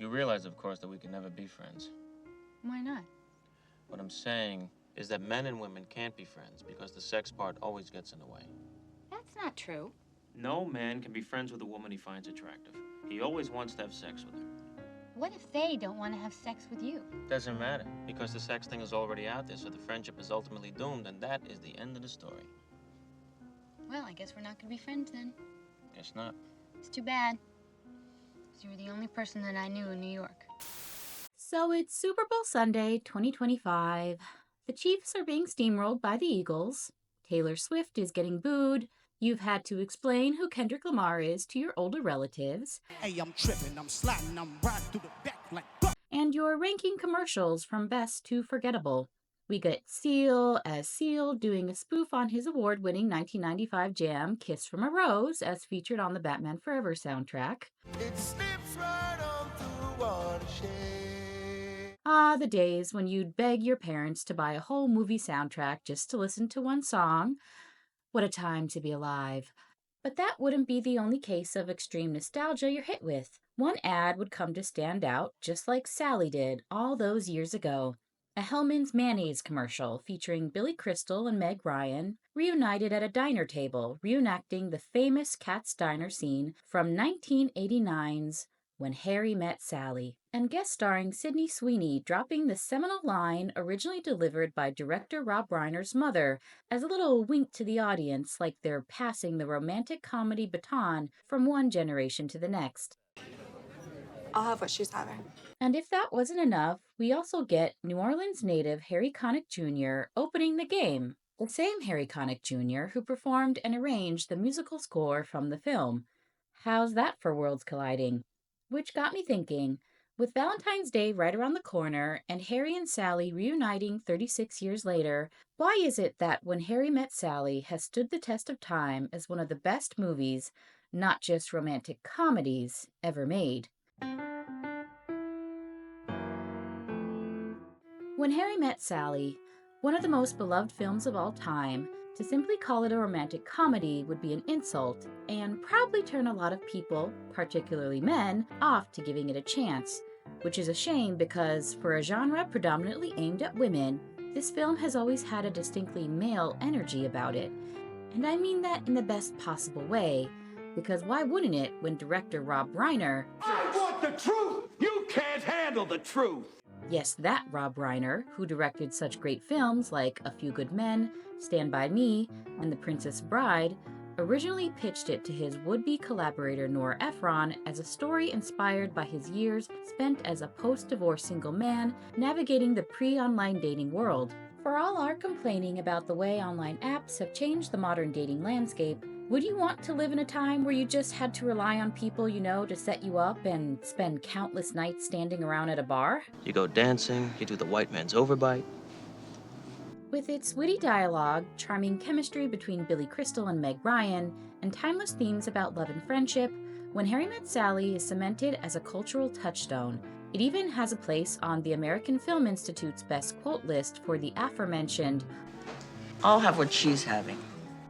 You realize, of course, that we can never be friends. Why not? What I'm saying is that men and women can't be friends because the sex part always gets in the way. That's not true. No man can be friends with a woman he finds attractive. He always wants to have sex with her. What if they don't want to have sex with you? Doesn't matter, because the sex thing is already out there, so the friendship is ultimately doomed, and that is the end of the story. Well, I guess we're not going to be friends then. Guess not. It's too bad. 'Cause you were the only person that I knew in New York. So it's Super Bowl Sunday, 2025. The Chiefs are being steamrolled by the Eagles. Taylor Swift is getting booed. You've had to explain who Kendrick Lamar is to your older relatives. Hey, I'm tripping, I'm sliding, I'm riding through the back like... And you're ranking commercials from best to forgettable. We get Seal as Seal doing a spoof on his award-winning 1995 jam, Kiss from a Rose, as featured on the Batman Forever soundtrack. It slips right on through watershed. Ah, the days when you'd beg your parents to buy a whole movie soundtrack just to listen to one song. What a time to be alive. But that wouldn't be the only case of extreme nostalgia you're hit with. One ad would come to stand out, just like Sallly did all those years ago. A Hellman's mayonnaise commercial featuring Billy Crystal and Meg Ryan reunited at a diner table, reenacting the famous Katz Diner scene from 1989's When Harry Met Sally, and guest starring Sydney Sweeney dropping the seminal line originally delivered by director Rob Reiner's mother as a little wink to the audience, like they're passing the romantic comedy baton from one generation to the next. I'll have what she's having. And if that wasn't enough, we also get New Orleans native Harry Connick Jr. opening the game. The same Harry Connick Jr. who performed and arranged the musical score from the film. How's that for worlds colliding? Which got me thinking, with Valentine's Day right around the corner and Harry and Sally reuniting 36 years later, why is it that When Harry Met Sally has stood the test of time as one of the best movies, not just romantic comedies, ever made? When Harry Met Sally, one of the most beloved films of all time, to simply call it a romantic comedy would be an insult and probably turn a lot of people, particularly men, off to giving it a chance, which is a shame because for a genre predominantly aimed at women, this film has always had a distinctly male energy about it. And I mean that in the best possible way, because why wouldn't it when director Rob Reiner... I want the truth! You can't handle the truth! Yes, that Rob Reiner, who directed such great films like A Few Good Men, Stand By Me, and The Princess Bride, originally pitched it to his would-be collaborator Nora Ephron as a story inspired by his years spent as a post-divorce single man navigating the pre-online dating world. For all our complaining about the way online apps have changed the modern dating landscape, would you want to live in a time where you just had to rely on people you know to set you up and spend countless nights standing around at a bar? You go dancing, you do the white man's overbite. With its witty dialogue, charming chemistry between Billy Crystal and Meg Ryan, and timeless themes about love and friendship, When Harry Met Sally is cemented as a cultural touchstone. It even has a place on the American Film Institute's best quote list for the aforementioned I'll have what she's having.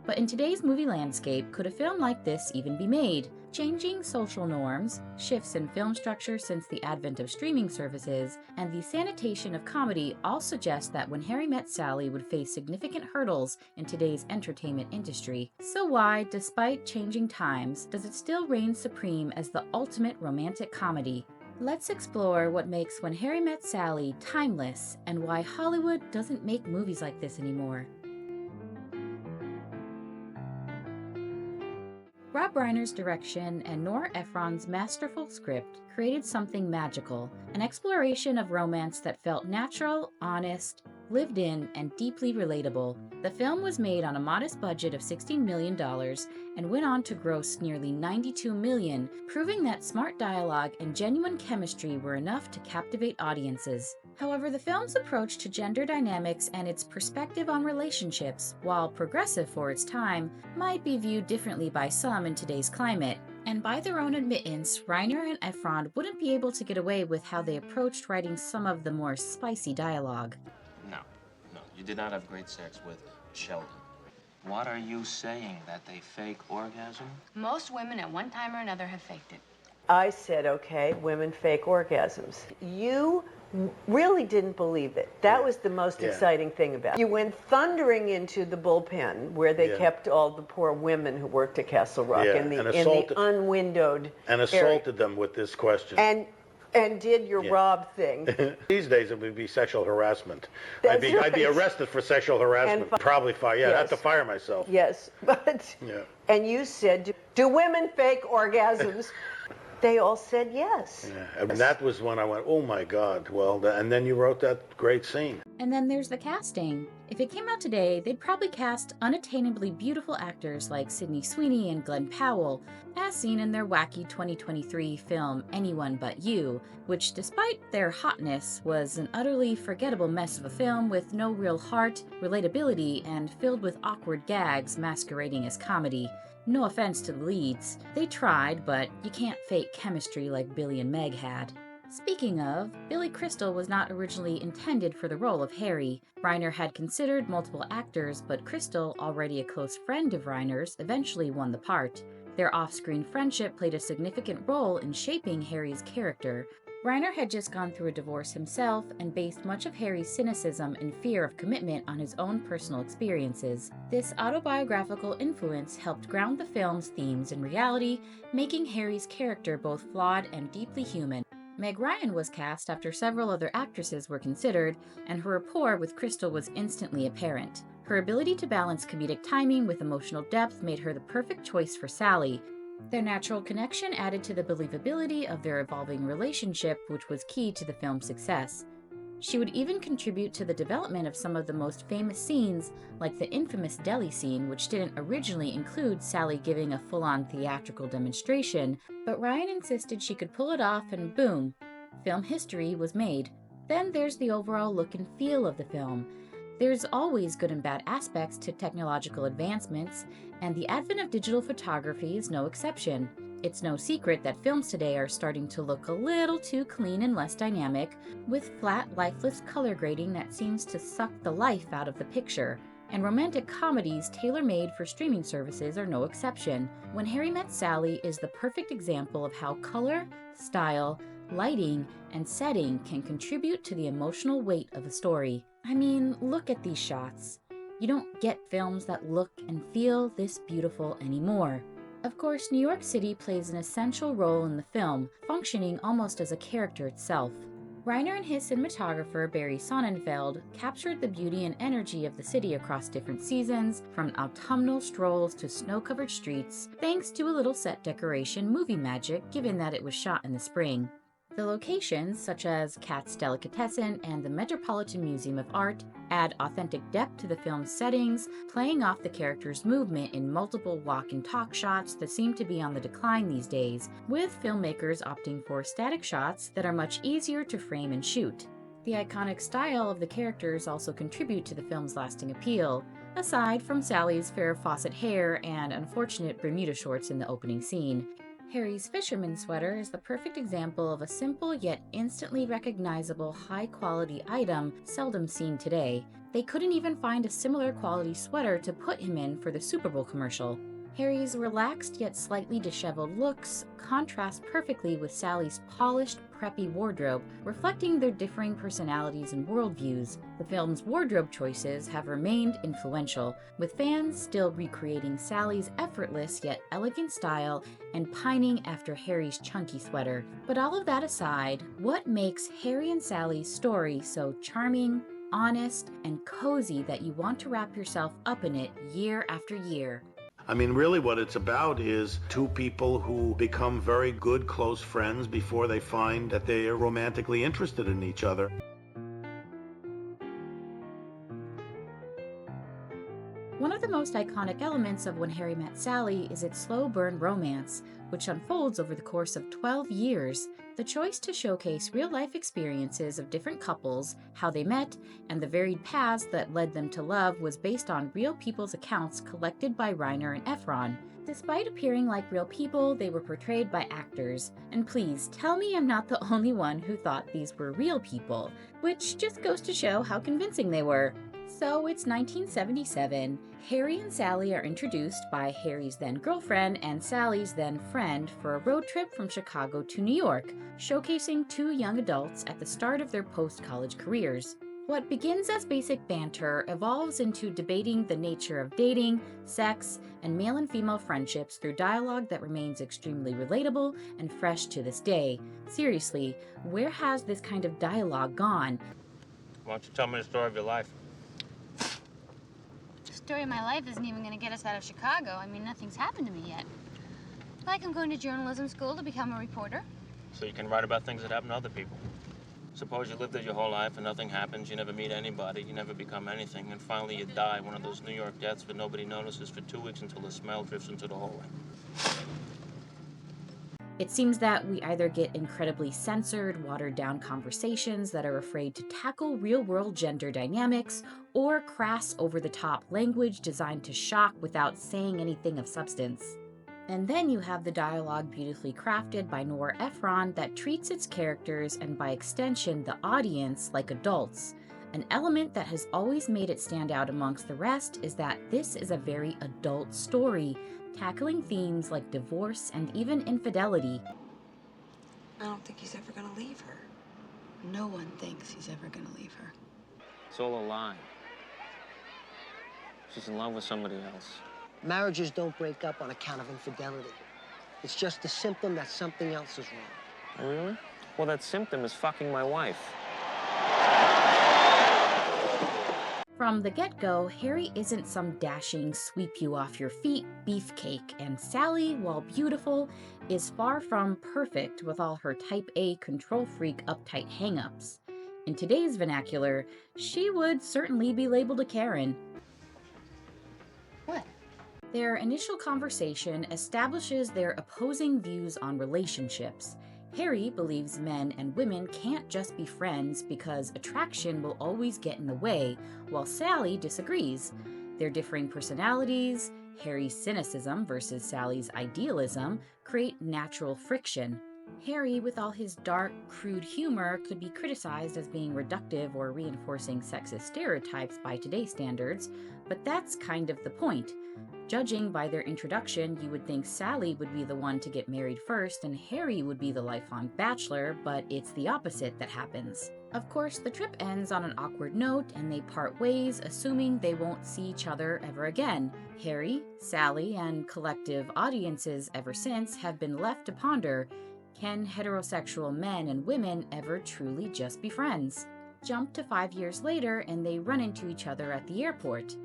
But in today's movie landscape, could a film like this even be made? Changing social norms, shifts in film structure since the advent of streaming services, and the sanitation of comedy all suggest that When Harry Met Sally would face significant hurdles in today's entertainment industry. So why, despite changing times, does it still reign supreme as the ultimate romantic comedy? Let's explore what makes When Harry Met Sally timeless and why Hollywood doesn't make movies like this anymore. Rob Reiner's direction and Nora Ephron's masterful script created something magical, an exploration of romance that felt natural, honest, lived in, and deeply relatable. The film was made on a modest budget of $16 million and went on to gross nearly $92 million, proving that smart dialogue and genuine chemistry were enough to captivate audiences. However, the film's approach to gender dynamics and its perspective on relationships, while progressive for its time, might be viewed differently by some in today's climate. And by their own admittance, Reiner and Ephron wouldn't be able to get away with how they approached writing some of the more spicy dialogue. No, you did not have great sex with Sheldon. What are you saying, that they fake orgasm? Most women at one time or another have faked it. I said, okay, women fake orgasms. You really didn't believe it. That was the most exciting thing about it. You went thundering into the bullpen where they kept all the poor women who worked at Castle Rock in the unwindowed and assaulted them with this question. And did your Rob thing. These days it would be sexual harassment. That's I'd be arrested for sexual harassment. Probably fired. I'd have to fire myself. Yes, but and you said, do women fake orgasms? They all said yes. Yeah. And that was when I went, oh my God. Well, and then you wrote that great scene. And then there's the casting. If it came out today, they'd probably cast unattainably beautiful actors like Sydney Sweeney and Glenn Powell, as seen in their wacky 2023 film Anyone But You, which, despite their hotness, was an utterly forgettable mess of a film with no real heart, relatability, and filled with awkward gags masquerading as comedy. No offense to the leads. They tried, but you can't fake chemistry like Billy and Meg had. Speaking of, Billy Crystal was not originally intended for the role of Harry. Reiner had considered multiple actors, but Crystal, already a close friend of Reiner's, eventually won the part. Their off-screen friendship played a significant role in shaping Harry's character. Reiner had just gone through a divorce himself and based much of Harry's cynicism and fear of commitment on his own personal experiences. This autobiographical influence helped ground the film's themes in reality, making Harry's character both flawed and deeply human. Meg Ryan was cast after several other actresses were considered, and her rapport with Crystal was instantly apparent. Her ability to balance comedic timing with emotional depth made her the perfect choice for Sallly. Their natural connection added to the believability of their evolving relationship, which was key to the film's success. She would even contribute to the development of some of the most famous scenes, like the infamous deli scene, which didn't originally include Sallly giving a full-on theatrical demonstration, but Ryan insisted she could pull it off and boom, film history was made. Then there's the overall look and feel of the film. There's always good and bad aspects to technological advancements, and the advent of digital photography is no exception. It's no secret that films today are starting to look a little too clean and less dynamic, with flat, lifeless color grading that seems to suck the life out of the picture. And romantic comedies tailor-made for streaming services are no exception. When Harry Met Sally is the perfect example of how color, style, lighting, and setting can contribute to the emotional weight of a story. I mean, look at these shots. You don't get films that look and feel this beautiful anymore. Of course, New York City plays an essential role in the film, functioning almost as a character itself. Reiner and his cinematographer Barry Sonnenfeld captured the beauty and energy of the city across different seasons, from autumnal strolls to snow-covered streets, thanks to a little set decoration movie magic given that it was shot in the spring. The locations, such as Katz's Delicatessen and the Metropolitan Museum of Art, add authentic depth to the film's settings, playing off the characters' movement in multiple walk and talk shots that seem to be on the decline these days, with filmmakers opting for static shots that are much easier to frame and shoot. The iconic style of the characters also contribute to the film's lasting appeal, aside from Sally's Farrah Fawcett hair and unfortunate Bermuda shorts in the opening scene. Harry's fisherman sweater is the perfect example of a simple yet instantly recognizable high-quality item seldom seen today. They couldn't even find a similar quality sweater to put him in for the Super Bowl commercial. Harry's relaxed yet slightly disheveled looks contrast perfectly with Sally's polished, preppy wardrobe, reflecting their differing personalities and worldviews. The film's wardrobe choices have remained influential, with fans still recreating Sally's effortless yet elegant style and pining after Harry's chunky sweater. But all of that aside, what makes Harry and Sally's story so charming, honest, and cozy that you want to wrap yourself up in it year after year? I mean, really what it's about is two people who become very good, close friends before they find that they are romantically interested in each other. One of the most iconic elements of When Harry Met Sally is its slow burn romance, which unfolds over the course of 12 years. The choice to showcase real-life experiences of different couples, how they met, and the varied paths that led them to love was based on real people's accounts collected by Reiner and Ephron. Despite appearing like real people, they were portrayed by actors. And please, tell me I'm not the only one who thought these were real people, which just goes to show how convincing they were. So it's 1977. Harry and Sally are introduced by Harry's then girlfriend and Sally's then friend for a road trip from Chicago to New York, showcasing two young adults at the start of their post-college careers. What begins as basic banter evolves into debating the nature of dating, sex, and male and female friendships through dialogue that remains extremely relatable and fresh to this day. Seriously, where has this kind of dialogue gone? Why don't you tell me the story of your life? The story of my life isn't even going to get us out of Chicago. I mean, nothing's happened to me yet. Like I'm going to journalism school to become a reporter. So you can write about things that happen to other people. Suppose you live there your whole life and nothing happens, you never meet anybody, you never become anything, and finally you die, one of those New York deaths that nobody notices for 2 weeks until the smell drifts into the hallway. It seems that we either get incredibly censored, watered-down conversations that are afraid to tackle real-world gender dynamics, or crass, over-the-top language designed to shock without saying anything of substance. And then you have the dialogue beautifully crafted by Nora Ephron that treats its characters, and by extension the audience, like adults. An element that has always made it stand out amongst the rest is that this is a very adult story, tackling themes like divorce and even infidelity. I don't think he's ever gonna leave her. No one thinks he's ever going to leave her. It's all a lie. She's in love with somebody else. Marriages don't break up on account of infidelity. It's just a symptom that something else is wrong. Oh, really? Well, that symptom is fucking my wife. From the get-go, Harry isn't some dashing, sweep-you-off-your-feet beefcake, and Sally, while beautiful, is far from perfect with all her type A control-freak uptight hang-ups. In today's vernacular, she would certainly be labeled a Karen. What? Their initial conversation establishes their opposing views on relationships. Harry believes men and women can't just be friends because attraction will always get in the way, while Sally disagrees. Their differing personalities, Harry's cynicism versus Sally's idealism, create natural friction. Harry, with all his dark, crude humor, could be criticized as being reductive or reinforcing sexist stereotypes by today's standards, but that's kind of the point. Judging by their introduction, you would think Sally would be the one to get married first and Harry would be the lifelong bachelor, but it's the opposite that happens. Of course, the trip ends on an awkward note and they part ways, assuming they won't see each other ever again. Harry, Sally, and collective audiences ever since have been left to ponder, can heterosexual men and women ever truly just be friends? Jump to 5 years later and they run into each other at the airport.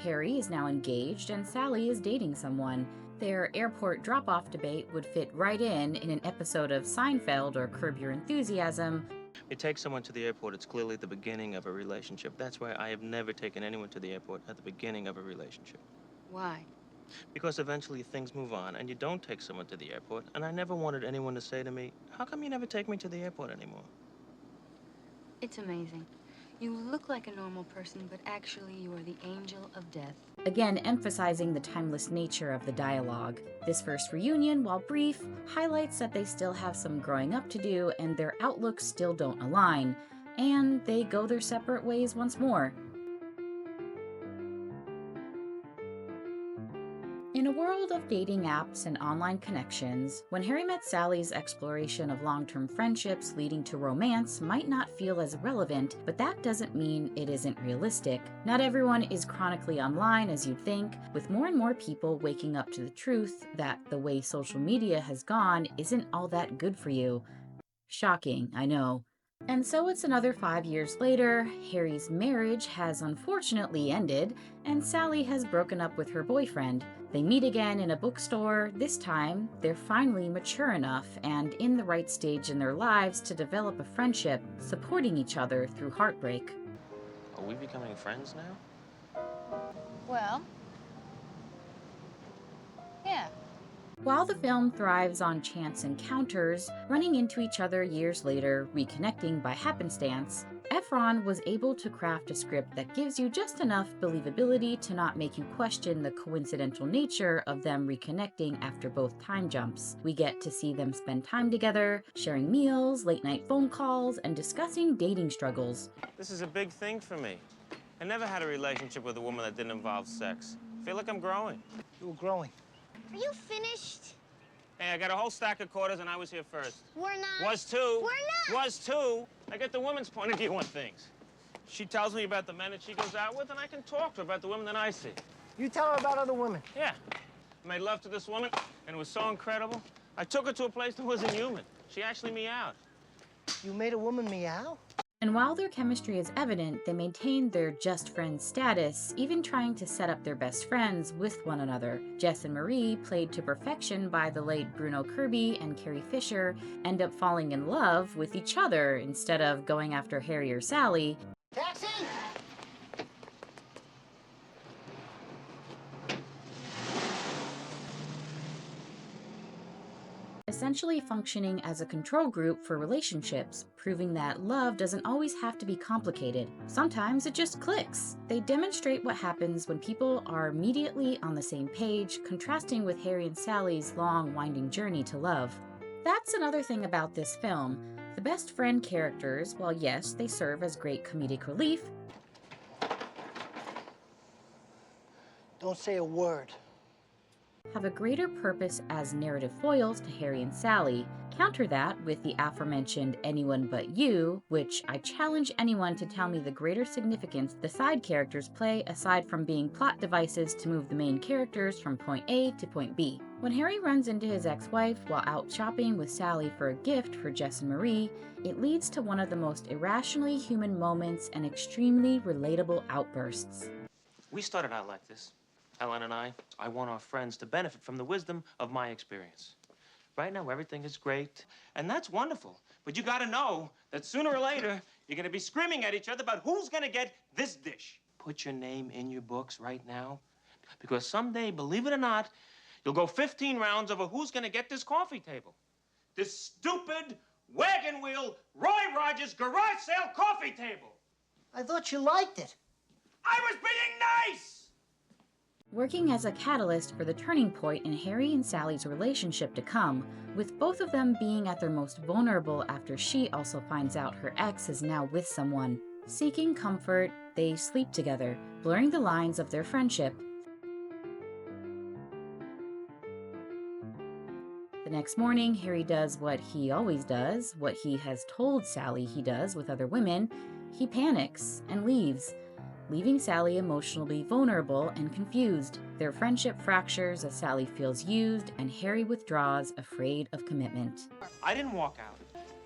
Harry is now engaged and Sally is dating someone. Their airport drop-off debate would fit right in an episode of Seinfeld or Curb Your Enthusiasm. You take someone to the airport, it's clearly the beginning of a relationship. That's why I have never taken anyone to the airport at the beginning of a relationship. Why? Because eventually things move on and you don't take someone to the airport, and I never wanted anyone to say to me, how come you never take me to the airport anymore? It's amazing. You look like a normal person, but actually you are the angel of death. Again, emphasizing the timeless nature of the dialogue. This first reunion, while brief, highlights that they still have some growing up to do and their outlooks still don't align, and they go their separate ways once more. In a world of dating apps and online connections, when Harry Met Sally's exploration of long-term friendships leading to romance might not feel as relevant, but that doesn't mean it isn't realistic. Not everyone is chronically online as you'd think, with more and more people waking up to the truth that the way social media has gone isn't all that good for you. Shocking, I know. And so it's another 5 years later, Harry's marriage has unfortunately ended, and Sally has broken up with her boyfriend. They meet again in a bookstore. This time, they're finally mature enough and in the right stage in their lives to develop a friendship, supporting each other through heartbreak. Are we becoming friends now? Well, yeah. While the film thrives on chance encounters, running into each other years later, reconnecting by happenstance, Ephron was able to craft a script that gives you just enough believability to not make you question the coincidental nature of them reconnecting after both time jumps. We get to see them spend time together, sharing meals, late-night phone calls, and discussing dating struggles. This is a big thing for me. I never had a relationship with a woman that didn't involve sex. I feel like I'm growing. You were growing. Are you finished? Hey, I got a whole stack of quarters and I was here first. We're not. Was too. We're not. Was too. I get the woman's point of view on things. She tells me about the men that she goes out with, and I can talk to her about the women that I see. You tell her about other women. Yeah. I made love to this woman, and it was so incredible. I took her to a place that wasn't human. She actually meowed. You made a woman meow? And while their chemistry is evident, they maintain their just friends status, even trying to set up their best friends with one another. Jess and Marie, played to perfection by the late Bruno Kirby and Carrie Fisher, end up falling in love with each other instead of going after Harry or Sally. Taxi! Essentially functioning as a control group for relationships, proving that love doesn't always have to be complicated. Sometimes it just clicks. They demonstrate what happens when people are immediately on the same page, contrasting with Harry and Sally's long, winding journey to love. That's another thing about this film. The best friend characters, while yes, they serve as great comedic relief, Don't say a word. have a greater purpose as narrative foils to Harry and Sally. Counter that with the aforementioned Anyone But You, which I challenge anyone to tell me the greater significance the side characters play aside from being plot devices to move the main characters from point A to point B. When Harry runs into his ex-wife while out shopping with Sally for a gift for Jess and Marie, it leads to one of the most irrationally human moments and extremely relatable outbursts. We started out like this. Ellen and I want our friends to benefit from the wisdom of my experience. Right now, everything is great, and that's wonderful. But you gotta know that sooner or later, you're gonna be screaming at each other about who's gonna get this dish. Put your name in your books right now, because someday, believe it or not, you'll go 15 rounds over who's gonna get this coffee table. This stupid, wagon wheel, Roy Rogers garage sale coffee table. I thought you liked it. I was being nice! Working as a catalyst for the turning point in Harry and Sally's relationship to come, with both of them being at their most vulnerable after she also finds out her ex is now with someone. Seeking comfort, they sleep together, blurring the lines of their friendship. The next morning, Harry does what he always does, what he has told Sally he does with other women. He panics and leaves, leaving Sally emotionally vulnerable and confused. Their friendship fractures as Sally feels used and Harry withdraws, afraid of commitment. I didn't walk out.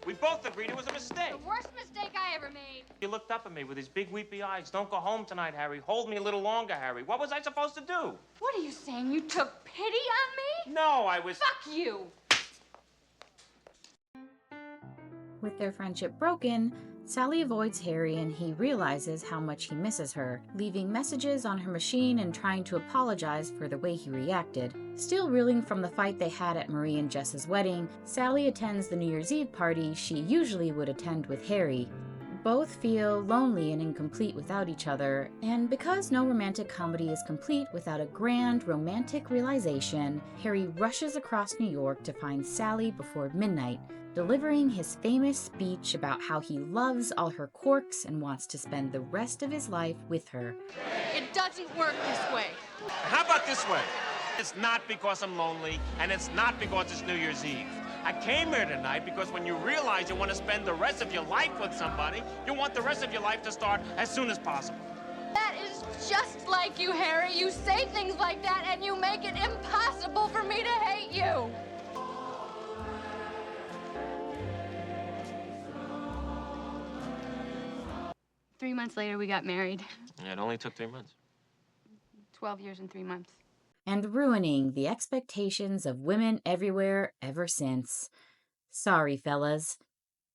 We both agreed it was a mistake. The worst mistake I ever made. You looked up at me with these big weepy eyes. Don't go home tonight, Harry. Hold me a little longer, Harry. What was I supposed to do? What are you saying? You took pity on me? No, I was... Fuck you! With their friendship broken, Sally avoids Harry and he realizes how much he misses her, leaving messages on her machine and trying to apologize for the way he reacted. Still reeling from the fight they had at Marie and Jess's wedding, Sally attends the New Year's Eve party she usually would attend with Harry. Both feel lonely and incomplete without each other, and because no romantic comedy is complete without a grand romantic realization, Harry rushes across New York to find Sally before midnight, delivering his famous speech about how he loves all her quirks and wants to spend the rest of his life with her. It doesn't work this way. How about this way? It's not because I'm lonely, and it's not because it's New Year's Eve. I came here tonight because when you realize you want to spend the rest of your life with somebody, you want the rest of your life to start as soon as possible. That is just like you, Harry. You say things like that and you make it impossible for me to hate you. 3 months later, we got married. Yeah, it only took 3 months. 12 years and 3 months. And ruining the expectations of women everywhere ever since. Sorry, fellas.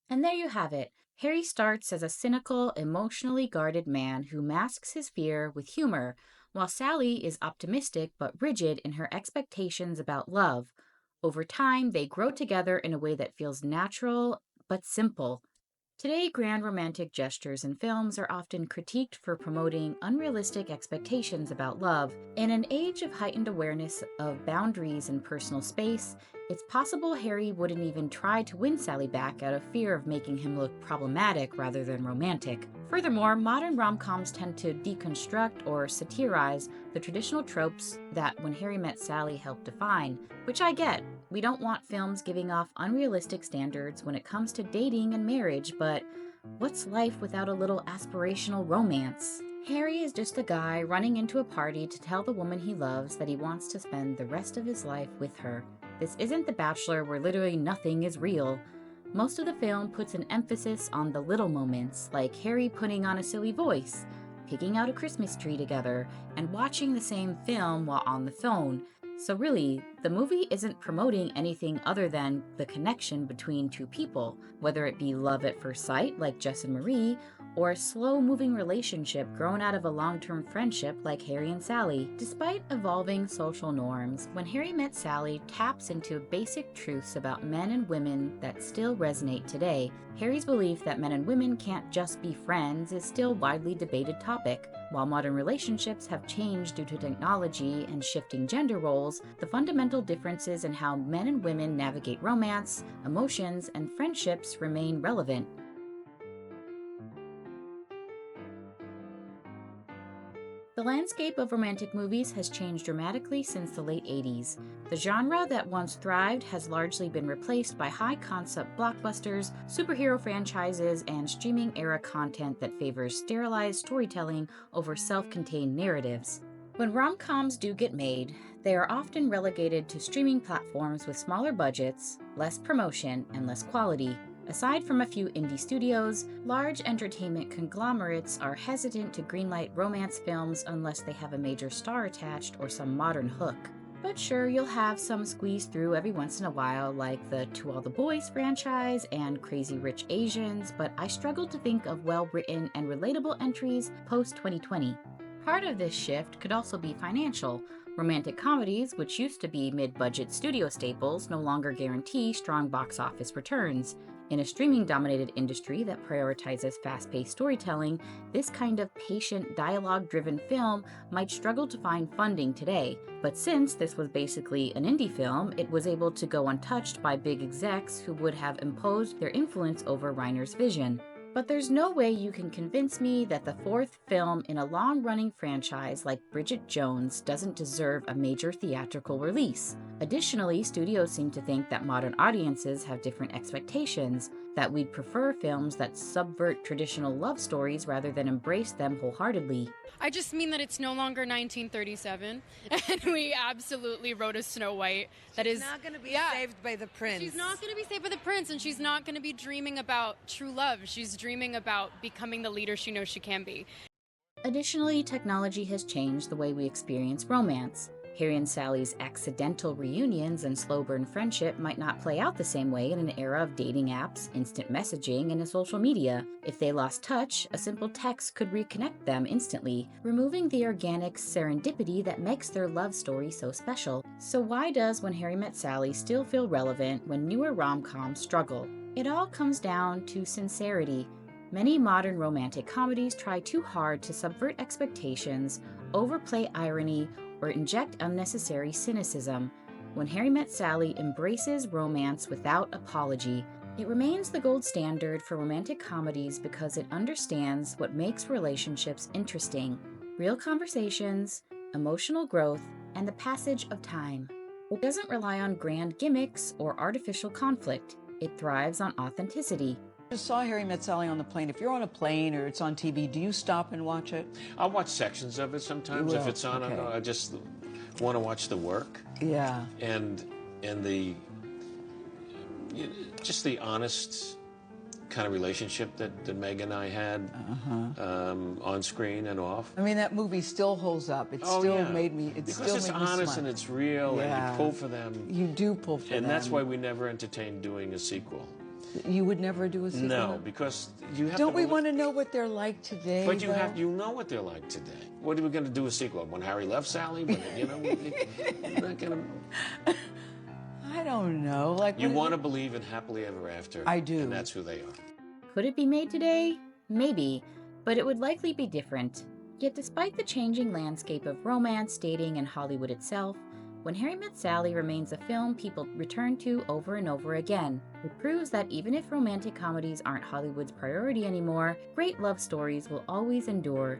And there you have it. Harry starts as a cynical, emotionally guarded man who masks his fear with humor, while Sally is optimistic but rigid in her expectations about love. Over time, they grow together in a way that feels natural but simple. Today, grand romantic gestures in films are often critiqued for promoting unrealistic expectations about love. In an age of heightened awareness of boundaries and personal space, it's possible Harry wouldn't even try to win Sally back out of fear of making him look problematic rather than romantic. Furthermore, modern rom-coms tend to deconstruct or satirize the traditional tropes that When Harry Met Sally helped define, which I get. We don't want films giving off unrealistic standards when it comes to dating and marriage, but what's life without a little aspirational romance? Harry is just a guy running into a party to tell the woman he loves that he wants to spend the rest of his life with her. This isn't The Bachelor where literally nothing is real. Most of the film puts an emphasis on the little moments, like Harry putting on a silly voice, picking out a Christmas tree together, and watching the same film while on the phone. So really, the movie isn't promoting anything other than the connection between two people, whether it be love at first sight, like Jess and Marie, or a slow-moving relationship grown out of a long-term friendship like Harry and Sally. Despite evolving social norms, When Harry Met Sally taps into basic truths about men and women that still resonate today. Harry's belief that men and women can't just be friends is still a widely debated topic. While modern relationships have changed due to technology and shifting gender roles, the fundamental differences in how men and women navigate romance, emotions, and friendships remain relevant. The landscape of romantic movies has changed dramatically since the late 80s. The genre that once thrived has largely been replaced by high-concept blockbusters, superhero franchises, and streaming-era content that favors sterilized storytelling over self-contained narratives. When rom-coms do get made, they are often relegated to streaming platforms with smaller budgets, less promotion, and less quality. Aside from a few indie studios, large entertainment conglomerates are hesitant to greenlight romance films unless they have a major star attached or some modern hook. But sure, you'll have some squeeze through every once in a while, like the To All the Boys franchise and Crazy Rich Asians, but I struggle to think of well-written and relatable entries post-2020. Part of this shift could also be financial. Romantic comedies, which used to be mid-budget studio staples, no longer guarantee strong box office returns. In a streaming-dominated industry that prioritizes fast-paced storytelling, this kind of patient, dialogue-driven film might struggle to find funding today. But since this was basically an indie film, it was able to go untouched by big execs who would have imposed their influence over Reiner's vision. But there's no way you can convince me that the fourth film in a long-running franchise like Bridget Jones doesn't deserve a major theatrical release. Additionally, studios seem to think that modern audiences have different expectations, that we'd prefer films that subvert traditional love stories rather than embrace them wholeheartedly. I just mean that it's no longer 1937, and we absolutely wrote a Snow White that is not going to be saved by the prince. She's not going to be saved by the prince, and she's not going to be dreaming about true love. She's dreaming about becoming the leader she knows she can be. Additionally, technology has changed the way we experience romance. Harry and Sally's accidental reunions and slow-burn friendship might not play out the same way in an era of dating apps, instant messaging, and social media. If they lost touch, a simple text could reconnect them instantly, removing the organic serendipity that makes their love story so special. So why does When Harry Met Sally still feel relevant when newer rom-coms struggle? It all comes down to sincerity. Many modern romantic comedies try too hard to subvert expectations, overplay irony, or inject unnecessary cynicism. When Harry Met Sally embraces romance without apology. It remains the gold standard for romantic comedies because it understands what makes relationships interesting: real conversations, emotional growth, and the passage of time. It doesn't rely on grand gimmicks or artificial conflict. It thrives on authenticity. I saw Harry Met Sally on the plane. If you're on a plane or it's on TV, do you stop and watch it? I'll watch sections of it sometimes if it's on. Okay. I just want to watch the work. Yeah. And the just the honest kind of relationship that Meg and I had on screen and off. I mean, that movie still holds up. It made me. It because still it's made me honest smile. and it's real, and you pull for them. You do pull for them. And that's why we never entertained doing a sequel. You would never do a sequel? No, because you have Don't to... we want to know what they're like today? But you know what they're like today. What are we going to do a sequel? When Harry left Sally? When, you know, we're not going to... I don't know. Like you want to believe in happily ever after. I do. And that's who they are. Could it be made today? Maybe, but it would likely be different. Yet despite the changing landscape of romance, dating, and Hollywood itself, When Harry Met Sally remains a film people return to over and over again. It proves that even if romantic comedies aren't Hollywood's priority anymore, great love stories will always endure.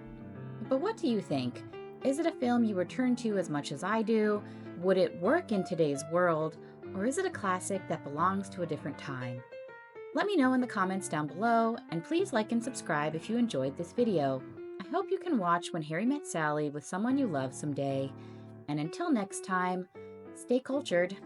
But what do you think? Is it a film you return to as much as I do? Would it work in today's world? Or is it a classic that belongs to a different time? Let me know in the comments down below, and please like and subscribe if you enjoyed this video. I hope you can watch When Harry Met Sally with someone you love someday. And until next time, stay cultured.